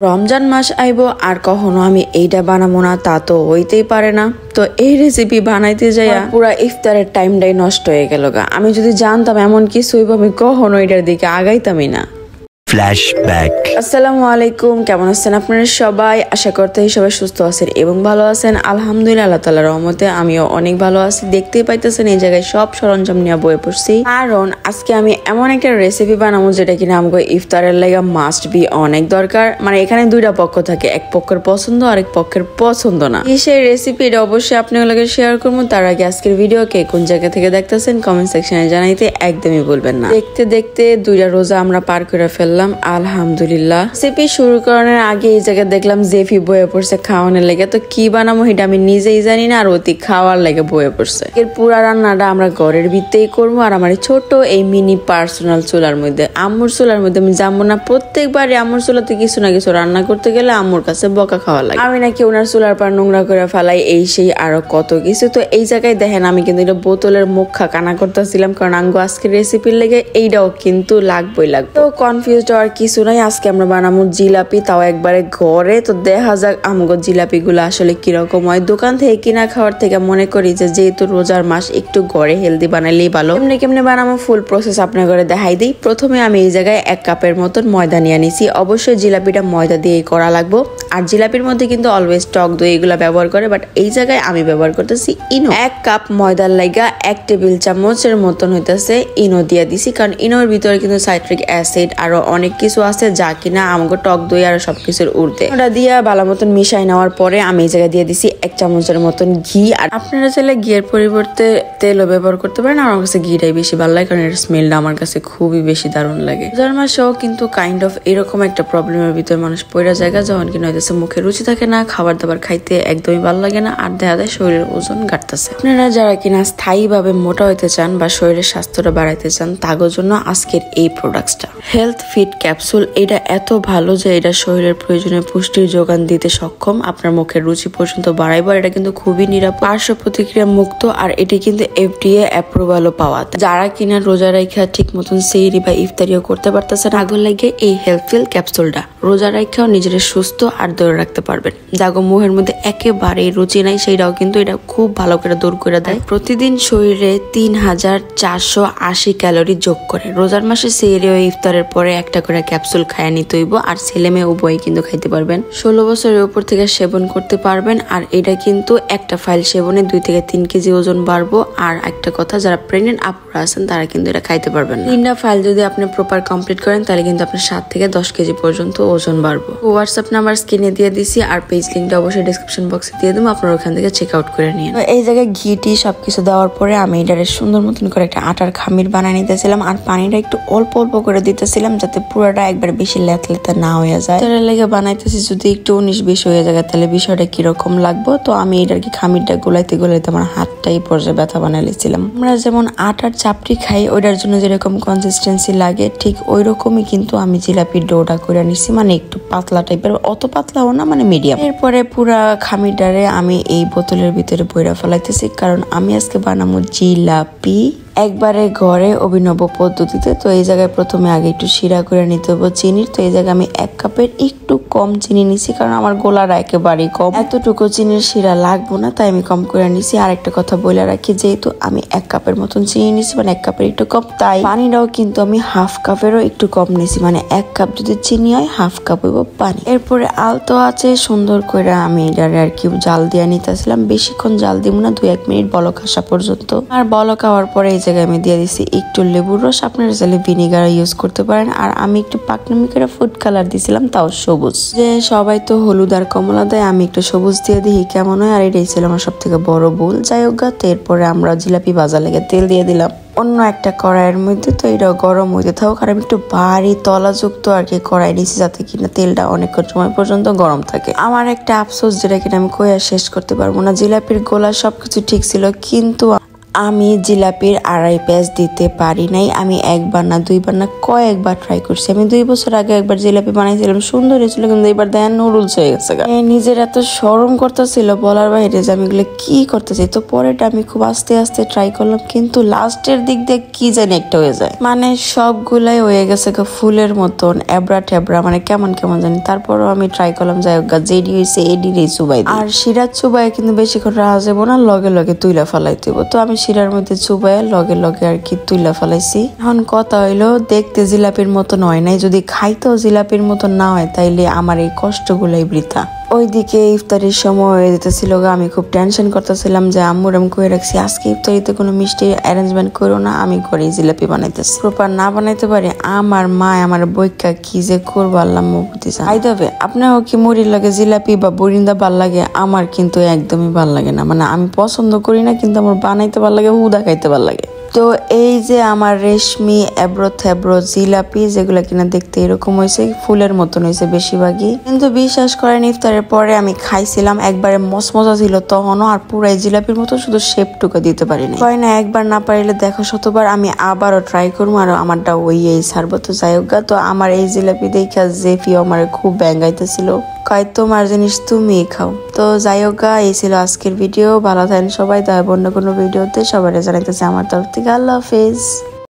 রমজান মাস আইবো আর কখনো আমি এইটা বানাবো না তা তো হইতেই পারে না। তো এই রেসিপি বানাইতে যাই পুরা ইফতারের টাইমটাই নষ্ট হয়ে গেল গা। আমি যদি জানতাম এমন কিছু হইব আমি কখনো এটার দিকে আগাইতামই না। ফ্ল্যাশব্যাক। আসসালামু আলাইকুম, কেমন আছেন আপনারা সবাই? আশা করতে সবাই সুস্থ আছেন এবং ভালো আছেন। আলহামদুলিল্লাহ, আল্লাহ তাআলার রহমতে আমিও অনেক ভালো আছি। দেখতেই পাইতেছেন এই জায়গায় সব সরঞ্জাম নিয়ে বয়ে পড়ছি, কারণ আজকে আমি এমন একটা রেসিপি বানাবো যেটা কিনা আমাকে ইফতারের লাগা মাস্ট বি অনেক দরকার। মানে এখানে দুইটা পক্ষ থাকে, এক পক্ষের পছন্দ আর এক পক্ষের পছন্দ না। সেই রেসিপি এটা অবশ্যই আপনাদের শেয়ার করবো। তার আগে আজকের ভিডিও কে কোন জায়গা থেকে দেখতেছেন কমেন্ট সেকশনে জানাইতে একদমই বলবেন না। দেখতে দেখতে দুইটা রোজা আমরা পার করে ফেললাম আলহামদুলিল্লাহ। রেসিপি শুরু করানোর আগে এই জায়গায় দেখলাম জেফি বয়ে পড়ছে খাওয়ানোর লেগে। তো কি বানাবো এটা আমি নিজেই জানি না, আর অতি খাওয়ার লেগে বয়ে পড়ছে। এর পুরা রান্নাটা আমরা ঘরের ভিতরেই করবো, আর আমার ছোট এই মিনি পার্সোনাল চুলার মধ্যে। আম্মুর চুলার মধ্যে আমি যাবো না। প্রত্যেকবারই আম্মুর চুলাতে কিছু না কিছু রান্না করতে গেলে আম্মুর কাছে বকা খাওয়া লাগে। আমি নাকি ওনার চুলার পর নোংরা করে ফেলাই, এই সেই আরো কত কিছু। তো এই জায়গায় দেখেন আমি কিন্তু এটা বোতলের মুখা কানা করতেছিলাম, কারণ আঙ্গো আজকের রেসিপির লেগে এইটাও কিন্তু লাগবেই লাগবে। তো কনফিউজ আর কিছু নাই। আজকে আমরা বানাবো জিলাপি, তাও একবারে ঘরে। তো দেখা যাক আমগো জিলাপি গুলো আসলে কিরকম হয়। দোকান থেকে কিনা খাওয়ার থেকে মনে করি যে যেহেতু রোজার মাস একটু ঘরে হেলদি বানাইলেই ভালো। কেমনে কেমনে বানাবো ফুল প্রসেস আপনার ঘরে দেখাই দিই। প্রথমে আমি এই জায়গায় 1 কাপের মতন ময়দা নিয়ে নিছি। অবশ্যই জিলাপিটা ময়দা দিয়েই করা লাগবো। আর জিলাপির মধ্যে কিন্তু অলওয়েজ টক দই এগুলা ব্যবহার করে, বাট এই জায়গায় আমি ব্যবহার করতেছি ইনো। 1 কাপ ময়দার লাগা 1 টেবিল চামচের মতন হইতেছে ইনো দিয়ে দিছি, কারণ ইনোর ভিতরে কিন্তু সাইট্রিক অ্যাসিড আরো অনেক কিছু আছে যা কিনা আমাকে টক দই আর সবকিছুর উর্ধে। ওটা দিয়ে ভালো মতন মিশাই নেওয়ার পরে আমি এই জায়গায় দিয়ে দিছি 1 চামচের মতন ঘি। আর আপনারা চাইলে ঘিয়ের পরিবর্তে তেলও ব্যবহার করতে পারেন। আমার কাছে ঘিটাই বেশি ভালো লাগে, কারণ এর স্মেলটা আমার কাছে খুবই বেশি দারুণ লাগে। রোজার মাসেও কিন্তু কাইন্ড অফ এরকম একটা প্রবলেমের ভিতরে মানুষ পড়া জায়গা, যখন কিনা হইতেছে মুখে রুচি থাকে না, খাবার দাবার খাইতে একদমই ভালো লাগে না, আর দেখা যায় শরীরের ওজন ঘাটতেছে। আপনারা যারা কিনা স্থায়ীভাবে মোটা হইতে চান বা শরীরের স্বাস্থ্যটা বাড়াইতে চান, তাদের জন্য আজকের এই প্রোডাক্টটা হেলথ ফিট ক্যাপসুল। এটা এত ভালো যে এটা শরীরের প্রয়োজনীয় পুষ্টির যোগান দিতে সক্ষম, আপনার মুখের রুচি পর্যন্ত বাড়াইবার। এটা কিন্তু খুবই নিরাপদ, পার্শ্ব প্রতিক্রিয়া মুক্ত, আর এটি কিন্তু FDA অ্যাপ্রুভালও পাওয়া। যারা কিনা রোজা রাখা ঠিক মতন সেহরি বা ইফতারিও করতে পারতেছেন, আগুন লাগে এই হেলথফিল ক্যাপসুলটা রোজা রাখাও নিজের সুস্থ আর দূরে রাখতে পারবেন। যাগো মুখের মধ্যে একেবারে রুচি নাই, সেইটাও কিন্তু এটা খুব ভালো করে দূর করে দেয়। প্রতিদিন শরীরে 3480 ক্যালোরি যোগ করে। রোজার মাসে সেহরি ও ইফতারের পরে একটা করে ক্যাপসুল খায় নিতে হইব, আর ছেলে মেয়ে উভয়ই কিন্তু খাইতে পারবেন। 16 বছরের উপর থেকে সেবন করতে পারবেন। আর এটা কিন্তু একটা ফাইল সেবনে 2 থেকে 3 কেজি ওজন বাড়বো। আর একটা কথা, যারা প্রেগনেন্ট আপুরা আছেন তারা কিন্তু এটা খাইতে পারবেন। 3টা ফাইল যদি আপনি প্রপার কমপ্লিট করেন, তাহলে কিন্তু আপনার 7 থেকে 10 কেজি পর্যন্ত ওজন বাড়বো। হোয়াটসঅ্যাপ নাম্বার স্ক্রিনে দিয়ে দিছি, আর পেজ লিঙ্কটা অবশ্যই ডেসক্রিপশন বক্সে দিয়ে দেবো, আপনারা ওখান থেকে চেক আউট করে নিন। এই জায়গায় ঘিটি সবকিছু দেওয়ার পরে আমি এটারে সুন্দর মতন করে একটা আটার খামির বানিয়ে নিতেছিলাম, আর পানিটা একটু অল্প অল্প করে দিতেছিলাম, যাতে পুরোটা একবার বেশি লেতলেতে না হয়ে যায়। তার লেগে বানাইতেছি, যদি একটু 19-20 হয়ে যায় তাহলে বিষয়টা কিরকম লাগবো। তো আমি এটার কি খামিরটা গোলাইতে গোলাইতে আমার হাতটাই পর্যায়ে ব্যথা বানাই লিছিলাম। আমরা যেমন আটার চাপড়ি খাই, ওইটার জন্য যেরকম কনসিস্টেন্সি লাগে ঠিক ওই রকমই কিন্তু আমি জিলাপির ডোটা করে নিছি, মানে একটু পাতলা টাইপের, অত পাতলাও না, মানে মিডিয়াম। এরপরে পুরা খামিরটারে আমি এই বোতলের ভিতরে বইরা ফেলাইতেছি, কারণ আমি আজকে বানাবো জিলাপি একবারে ঘরে অভিনব পদ্ধতিতে। তো এই জায়গায় প্রথমে আগে একটু শিরা করে নিতে হবে চিনির। তো এই জায়গায় আমি 1 কাপের একটু কম চিনি নিছি, কারণ আমার গোলাটা একেবারেই কম, এতটুকু চিনির শিরা লাগবো না, তাই আমি কম করে নিছি। আর একটা কথা বলে রাখি, যেহেতু আমি 1 কাপের মতন চিনি নিছি, মানে 1 কাপের একটু কম, তাই পানিটাও কিন্তু আমি 1/2 কাপেরও একটু কম নিছি, মানে 1 কাপ যদি চিনি হয় 1/2 কাপ হইব পানি। এরপরে আলতো আছে সুন্দর করে আমি এটারে আর কি জাল দিয়ে নিতেছিলাম। বেশিক্ষণ জাল দিব না, 2-1 মিনিট বলক আসা পর্যন্ত। আর বলক হওয়ার পরে এই জায়গায় আমি দিয়ে দিছি একটু লেবুর রস, আপনারা চাইলে ভিনিগার ইউজ করতে পারেন। আর আমি একটু পাকনামি করে ফুড কালার দিছিলাম, তাও সবুজ। যে সবাই তো হলুদ আর কমলা দেয়, আমি একটু সবুজ দিয়ে দিই কেমন হয়। আর এটাই ছিল আমার সব থেকে বড় ভুল। যাই হোক, এরপরে আমরা জিলাপি ভাজা লেগে তেল দিয়ে দিলাম অন্য একটা কড়াইয়ের মধ্যে। তো এটা গরম হইতে থাকুক, আর আমি একটু ভারী তলাযুক্ত আর কি কড়াই নিয়েছি, যাতে কিনা তেলটা অনেকক্ষণ সময় পর্যন্ত গরম থাকে। আমার একটা আফসোস, যেটা কিনা আমি কইয়া শেষ করতে পারবো না, জিলাপির গোলা সবকিছু ঠিক ছিল, কিন্তু আমি জিলাপির 2.5 পেঁয়াজ দিতে পারি নাই। আমি একবার না দুইবার না কয়েকবার ট্রাই করছি। আমি 2 বছর আগে একবার জিলাপি বানাইছিলাম, সুন্দর হয়েছিল, কিন্তু এবার দেখেন নুডলস হয়ে গেছে। নিজের এত শরম করতেছিল বলার বাইরে যে আমি এগুলো কি করতেছি। তো পরেটা আমি খুব আস্তে আস্তে ট্রাই করলাম, কিন্তু লাস্টের দিক দিয়ে কি জানি একটা হয়ে যায়, মানে সবগুলাই হয়ে গেছে ফুলের মতন এবড়া ঠেবড়া, মানে কেমন কেমন জানি। তারপরও আমি ট্রাই করলাম, যাই হোক যেডি হয়েছে এডি রে চুবাই। আর শিরার চুবাই কিন্তু বেশিক্ষণ রাখা যাবো না, লগে লগে তুইলা ফেলাই দিব। তো আমি শিরার মধ্যে চুবাইয়া লগে লগে আর কি তুইলা ফেলাইছি। এখন কথা হইলো, দেখতে জিলাপির মতন হয় নাই, যদি খাইতেও জিলাপির মতন না হয় তাইলে আমার এই কষ্টগুলাই বৃথা। ওইদিকে ইফতারির সময় হয়ে যেতেছিল, আমি খুব টেনশন করতেছিলাম যে আম্মুর আমি কয়ে রাখছি আজকে ইফতারিতে কোনো মিষ্টি অ্যারেঞ্জমেন্ট করো না, আমি ঘরে জিলাপি বানাইতেছি। প্রপার না বানাইতে পারি, আমার মা আমার বইকা কি যে করবো আল্লাহ মুক্তি চাই দেবে। আপনারও কি মুড়ির লাগে জিলাপি বা বরিন্দা ভাল লাগে? আমার কিন্তু একদমই ভাল লাগে না, মানে আমি পছন্দ করি না, কিন্তু আমার বানাইতে ভাল লাগে, হুদা খাইতে ভাল লাগে। তো এই যে আমার রেশমি এবড়ো থেবড়ো জিলাপি, যেগুলো কিনা দেখতে এরকম হয়েছে, ফুলের মতন হয়েছে বেশিরভাগই, কিন্তু বিশ্বাস করেন ইফতারের পরে আমি খাইছিলাম, একবারে মজা ছিল তখনও, আর পুরাই জিলাপির মতো, শুধু শেপটুকু দিতে পারিনি। হয় না একবার না পারিলে দেখো শতবার, আমি আবারও ট্রাই করবো, আর আমারটা ওই ছাড়বো। তো যাই হোক, তো আমার এই জিলাপি দেখা জেফি আমার খুব ব্যাঙ্গাইতেছিল, কয় তোমার জিনিস তুমি খাও। তো যাই হোক, এই ছিল আজকের ভিডিও। ভালো থাকেন সবাই, তাই অন্য কোনো ভিডিওতে সবাই জানাইতেছে আমার তরফ থেকে আল্লাহ হাফেজ।